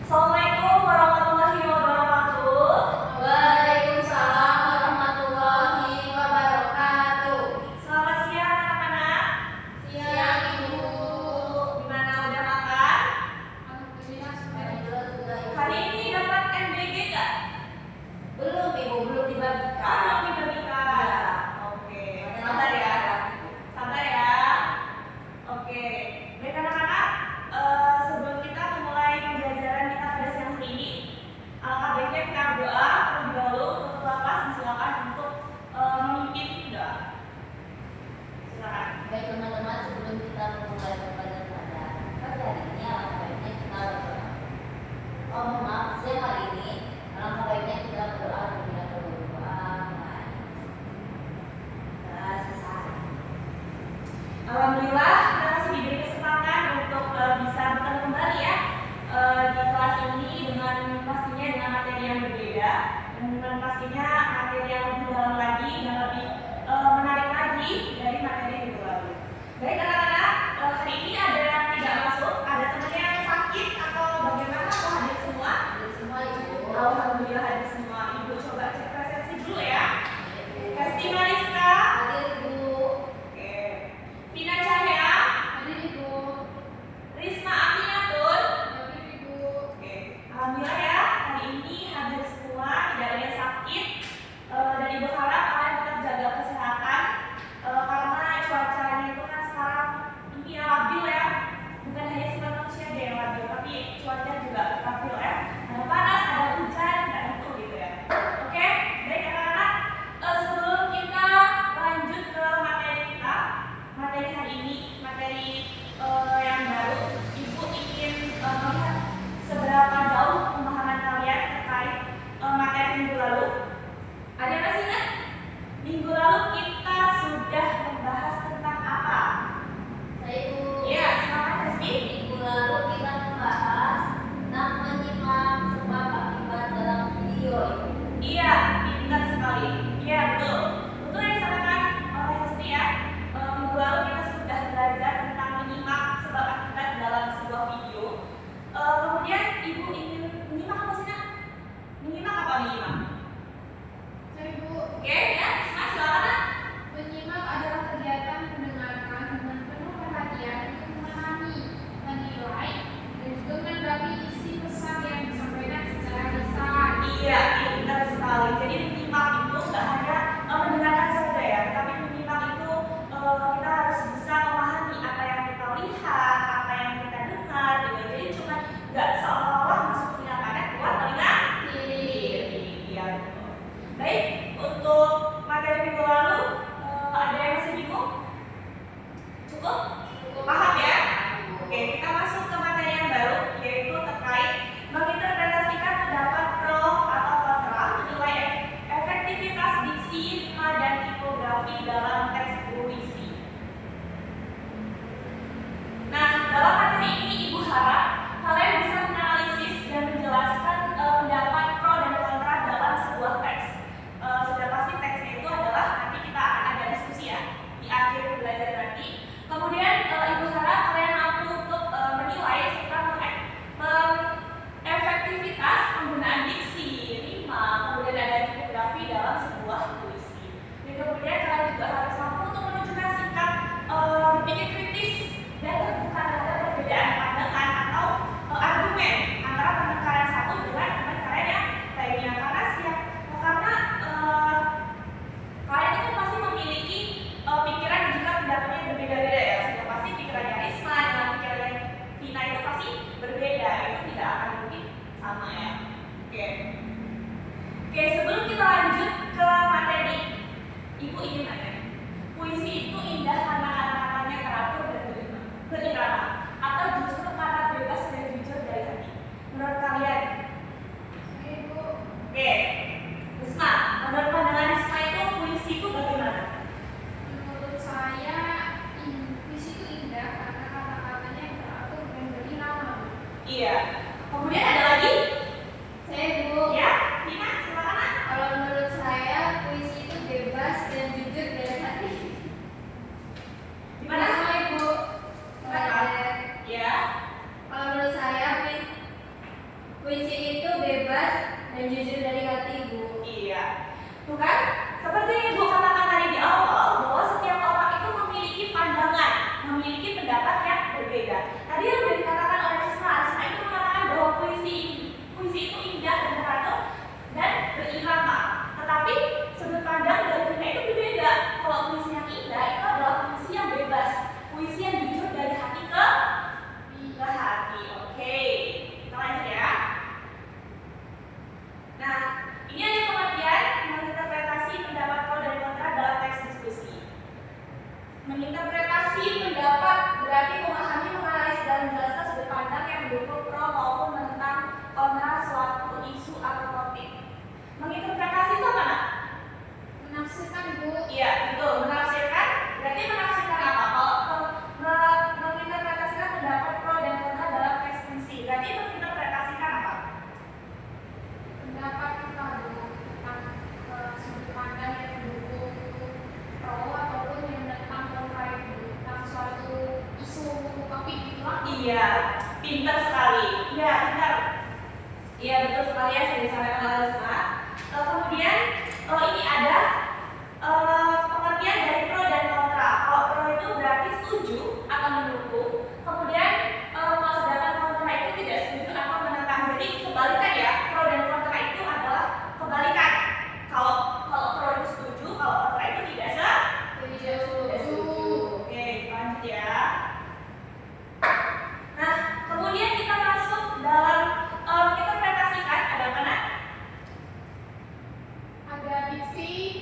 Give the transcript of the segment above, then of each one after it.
Assalamualaikum warahmatullahi wabarakatuh. Waalaikumsalam warahmatullahi wabarakatuh. Selamat siang anak-anak. Siang Ibu. Gimana, udah makan? Alhamdulillah sudah. Hari ini dapat MBG nggak? Belum Ibu, belum dibagikan. Belum dibagikan. Oke, sabar ya. Sabar ya. Oke, baik anak-anak. Sebelum kita memulai pembelajaran kita pada siang hari ini, alangkah baiknya kita berdoa terlebih dahulu. Ketua kelas silakan untuk memimpin doa. Silakan. Baik teman-teman, sebelum kita memulai pembelajaran pada hari ini, alangkah baiknya kita berdoa. Oh maaf, siang hari ini, alangkah baiknya kita berdoa terlebih dahulu. Amin. Selesai. Alhamdulillah, kita masih diberi kesempatan untuk bisa bertemu kembali ya di kelas ini dengan pastinya dengan materi yang berbeda dan dengan pastinya materi yang lebih dalam lagi dan lebih menarik lagi dari materi yang lalu. Baik anak-anak, hari ini ada yang tidak masuk, ada temannya yang sakit atau bagaimana? Atau hadir semua? Hadir semua Ibu. Alhamdulillah hadir semua. Ibu coba cek resepsi dulu ya. Hesti Mariska. Hadir Ibu. Oke. Vina Cahya. Hadir Ibu. Risma Aminatul. Hadir Ibu. Oke. Alhamdulillah ya, hari ini hadir semua, tidak ada yang sakit. Dan Ibu harap kalian tetap jaga kesehatan karena cuacanya itu kan sekarang ini labil ya. Bukan hanya sifat manusia aja yang labil, tapi cuaca juga labil ya. Ada panas, ada hujan, nggak tentu gitu ya. Oke, baik anak-anak. Sebelum kita lanjut ke materi kita, materi hari ini, materi yang baru, Ibu ingin melihat seberapa jauh pemahaman kalian terkait materi minggu lalu. Ada yang masih ingat? Minggu lalu kita sudah membahas tentang apa? Saya Ibu. Ya, semangat Hesti. Minggu lalu kita membahas tentang menyimak sebab akibat dalam video. Iya, pintar sekali. Iya, betul. Betul yang disampaikan oleh Hesti ya. Minggu lalu kita sudah belajar tentang menyimak sebab akibat dalam sebuah video. Kemudian Ibu ingin menyimak apa sih, Nak? Menyimak apa menyimak? Saya Ibu. Oke, ya, silakan Nak. Menyimak adalah kegiatan mendengarkan dengan penuh perhatian untuk memahami, menilai, dan juga menanggapi isi pesan yang disampaikan secara lisan. Iya, pintar sekali. Jadi menyimak itu nggak hanya mendengarkan saja ya, tapi menyimak itu kita harus bisa memahami apa yang kita lihat, apa yang kita dengar, gitu. Jadi cuma nggak seolah-olah masuk telinga kanan keluar telinga kiri. Iya, betul. Baik, untuk materi minggu lalu ada yang masih bingung? Cukup? Paham ya? Oke, kita masuk ke materi yang baru, yaitu terkait menginterpretasikan pendapat pro atau kontra menilai dan jujur dari hati, Bu. Iya. Tuh kan? Seperti yang Ibu katakan tadi di awal, bahwa setiap orang itu memiliki pandangan, memiliki pendapat yang berbeda. Tadi yang sudah dikatakan oleh Risma itu mengatakan bahwa puisi itu indah dan terharu dan berirama. Tetapi sudut pandang dari Vina itu berbeda. Kalau puisi yang indah itu adalah puisi yang bebas, puisi yang jujur dari hati ke hati. Oke, kita lanjut ya. Nah, ini ada pengertian menginterpretasi pendapat pro dan kontra dalam teks diskusi. Menginterpretasi pendapat berarti memahami, menganalisis dan menjelaskan sudut pandang yang mendukung pro maupun menentang kontra suatu isu atau topik. Menginterpretasi itu apa, Nak? Menafsirkan, Bu. Iya, betul. Menafsirkan berarti menafsirkan apa? Kalau menginterpretasikan pendapat pro dan kontra dalam teks diskusi, berarti menginterpretasikan apa? Pendapat kita, Bu, tentang sudut pandang yang mendukung pro ataupun yang menentang kontra itu tentang suatu isu topik gitu lah. Iya, pintar sekali. Iya, pintar. Iya, betul sekali ya, saya disampaikan oleh Risma. Kemudian, ini ada pengertian dari pro dan kontra. Kalau pro itu berarti setuju atau mendukung. Kemudian, kalau sedangkan kontra itu tidak setuju atau menentang. Jadi kebalikan ya, pro dan kontra itu adalah kebalikan. Kalau pro itu setuju, kalau kontra itu tidak setuju. Oke, lanjut ya. Nah, kemudian kita masuk dalam interpretasikan ada mana? Ada diksi,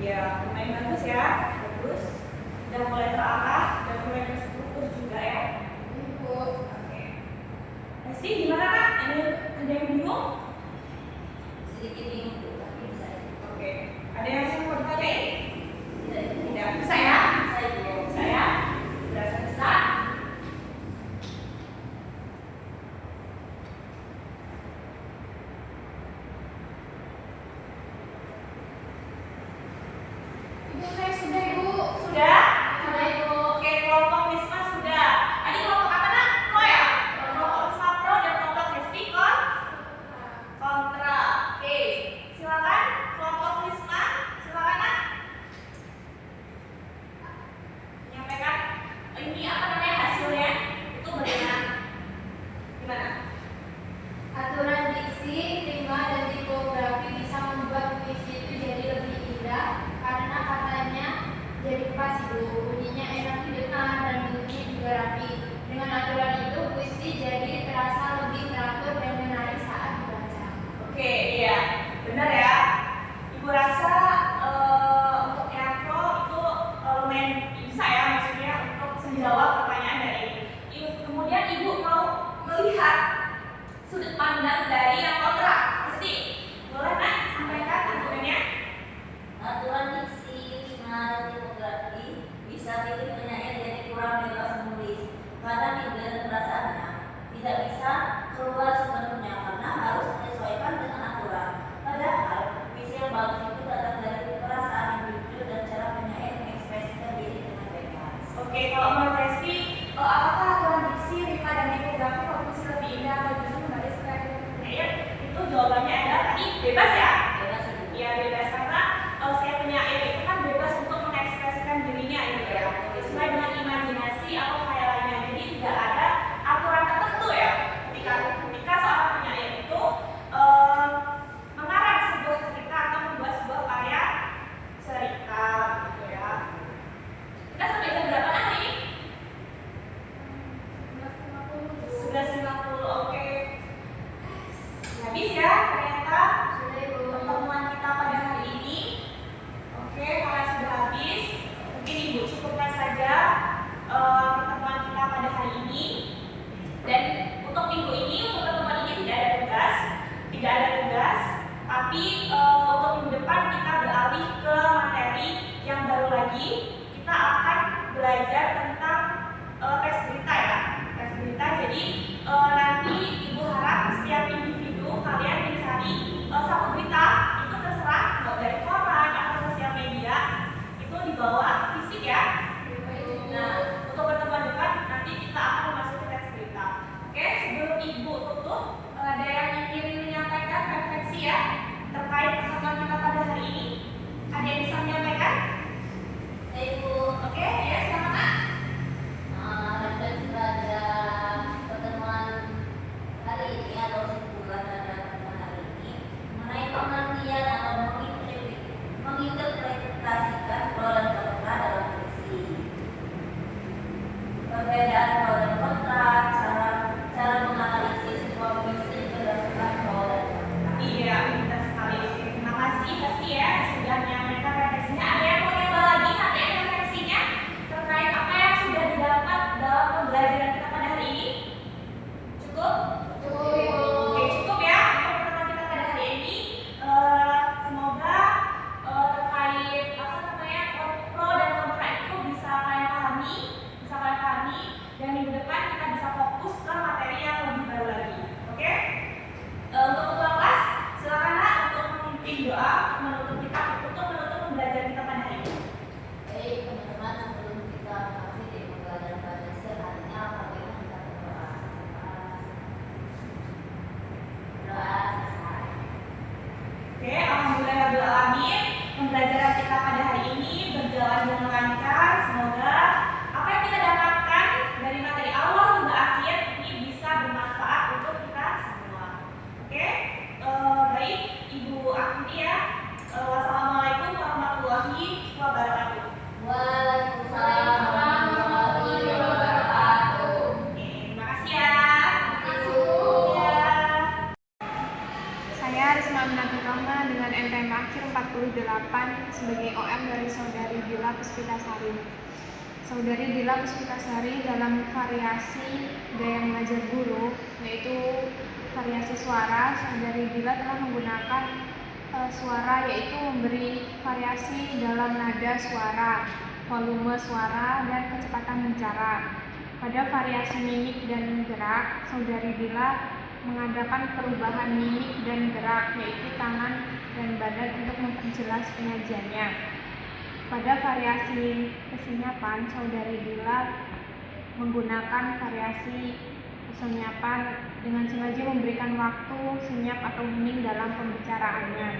Ya, lumayan bagus ya. Bagus. Udah mulai terarah, udah mulai terstruktur juga ya. Ibu. Oke. Pasti gimana Kak? Ada yang bingung? Sedikit bingung tuh, tapi bisa. Oke. Ada yang mau ditanyain? Tidak. Tidak. Bisa ya? Bisa ibu. Bisa ya? Berasa bisa? Ibu saya sudah ibu. Sudah? Sudah ibu. Oke, kelompok Wisma sudah. Tadi kelompok apa nak? Pro ya? Kelompok Wisma Pro dan kelompok Hesti kontra. Oke, silakan kelompok Wisma. Silakan nak. Menyampaikan ini apa namanya hasilnya? Itu bagaimana? Gimana? Aturan diksi, rima, dan tipografi bisa membuat puisi itu jadi lebih indah karena katanya jadi pas ibu, bunyinya enak didengar dan bentuknya juga rapi. Dengan aturan itu puisi jadi terasa lebih teratur dan menarik saat dibaca. Oke, iya, benar ya. Ibu rasa untuk yang pro itu lumayan bisa ya, maksudnya untuk menjawab pertanyaan dari ini. Kemudian ibu mau melihat sudut pandang dari yang kontra, pasti boleh kan sampaikan argumennya? Aturan diksi, rima, dan tipografi bisa bikin penyair jadi kurang bebas menulis karena tidak perasaannya tidak bisa keluar sepenuhnya karena harus menyesuaikan dengan aturan. Padahal puisi yang bagus itu datang dari perasaan yang jujur dan cara penyair mengekspresikan diri dengan bebas. Oke, kalau menurut Resti, apakah aturan diksi, rima, dan tipografi kalau puisi lebih indah atau justru menarik sekali penyair? Itu jawabannya adalah tadi bebas ya. Bebas ibu. Ya bebas karena setiap penyair itu kan bebas untuk mengekspresikan dirinya gitu ya, sesuai dengan imajinasi atau khayalannya. Jadi tidak ada aturan tertentu ya ketika seorang penyair itu mengarang sebuah cerita atau membuat sebuah karya cerita gitu ya. Kita sampai jam berapa hari ini? 11.50. Oke. Habis ya ternyata pertemuan kita pada hari ini. Oke, karena sudah habis, mungkin ibu cukupkan saja pertemuan kita pada hari ini. Dan untuk minggu ini, untuk pertemuan ini tidak ada tugas, tapi untuk minggu depan kita beralih ke materi yang baru lagi. Kita akan belajar tentang teks berita ya, teks berita. Jadi nanti ibu harap setiap individu kalian mencari satu berita, itu terserah mau dari koran atau sosial media, itu dibawa fisik ya. Nah, untuk pertemuan depan nanti kita akan memasuki teks berita. Oke, sebelum ibu tutup, ada yang ingin menyampaikan refleksi ya terkait pertemuan kita pada hari ini? Ada yang bisa menyampaikan? Ibu. Oke, ya silakan Kak. Refleksi pada pertemuan hari ini atau kesimpulan pada pertemuan hari ini mengenai pengertian atau menginterpretasikan pro dan kontra dalam puisi. Perbedaan pro dan kontra, cara menganalisis sebuah puisi berdasarkan pro dan kontra. Iya, pintar sekali. Terima kasih pasti ya sudah menyampaikan refleksinya. Ada yang mau nyoba lagi nanti refleksinya terkait apa yang sudah didapat dalam pembelajaran kita pada hari ini? Cukup? Oke, cukup ya untuk pertemuan kita pada hari ini. Semoga terkait apa namanya pro dan kontra itu bisa kalian pahami, dan minggu depan kita bisa fokus ke materi yang lebih baru lagi. Oke? Untuk ketua kelas, silakan Kak untuk memimpin doa untuk menutup pembelajaran kita pada hari ini. Baik teman-teman, sebelum kita masuk di pembelajaran pada siang harinya, bagaimana kita berdoa? Doa selesai. Oke, alhamdulillahirobbilalamin. Pembelajaran kita pada hari ini berjalan dengan lancar. Semoga apa yang kita dapatkan dari materi awal hingga akhir ini bisa bermanfaat untuk kita semua. Oke, baik Ibu akhiri ya. Wassalamualaikum warahmatullahi wabarakatuh. Waalaikumsalam warahmatullahi wabarakatuh. Oke, terima kasih ya. Ya. Saya Risma Aminatun Rahma dengan NPM akhir 48 sebagai OM dari Saudari Dila Puspitasari. Saudari Dila Puspitasari dalam variasi gaya mengajar guru, yaitu variasi suara, Saudari Dila telah menggunakan suara, yaitu memberi variasi dalam nada suara, volume suara, dan kecepatan bicara. Pada variasi mimik dan gerak, Saudari Dila mengadakan perubahan mimik dan gerak, yaitu tangan dan badan untuk memperjelas penyajiannya. Pada variasi kesenyapan, Saudari Dila menggunakan variasi kesenyapan dengan sengaja memberikan waktu senyap atau hening dalam pembicaraannya.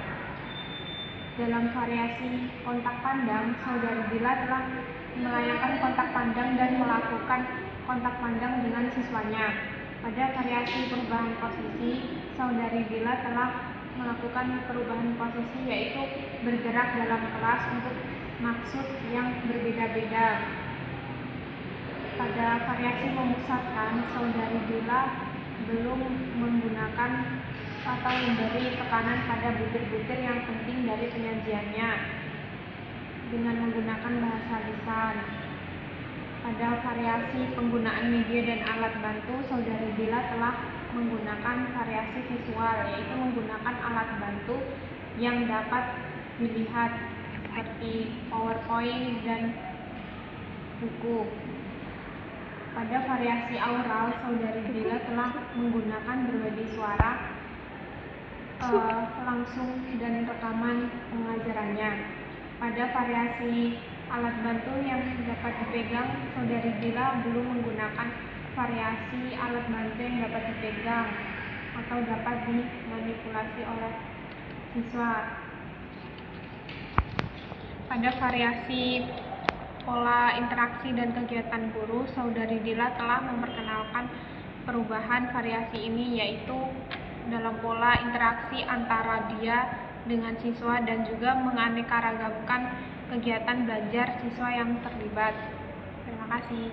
Dalam variasi kontak pandang, Saudari Dila telah melayangkan kontak pandang dan melakukan kontak pandang dengan siswanya. Pada variasi perubahan posisi, Saudari Dila telah melakukan perubahan posisi, yaitu bergerak dalam kelas untuk maksud yang berbeda-beda. Pada variasi memusatkan, Saudari Dila belum menggunakan atau memberi tekanan pada butir-butir yang penting dari penyajiannya dengan menggunakan bahasa lisan. Pada variasi penggunaan media dan alat bantu, Saudari Dila telah menggunakan variasi visual, yaitu menggunakan alat bantu yang dapat dilihat seperti PowerPoint dan buku. Pada variasi aural, Saudari Dila telah menggunakan berbagai suara langsung dan rekaman pengajarannya. Pada variasi alat bantu yang dapat dipegang, Saudari Dila belum menggunakan variasi alat bantu yang dapat dipegang atau dapat dimanipulasi oleh siswa. Pada variasi pola interaksi dan kegiatan guru, Saudari Dila telah memperkenalkan perubahan variasi ini, yaitu dalam pola interaksi antara dia dengan siswa dan juga menganeka-ragamkan kegiatan belajar siswa yang terlibat. Terima kasih.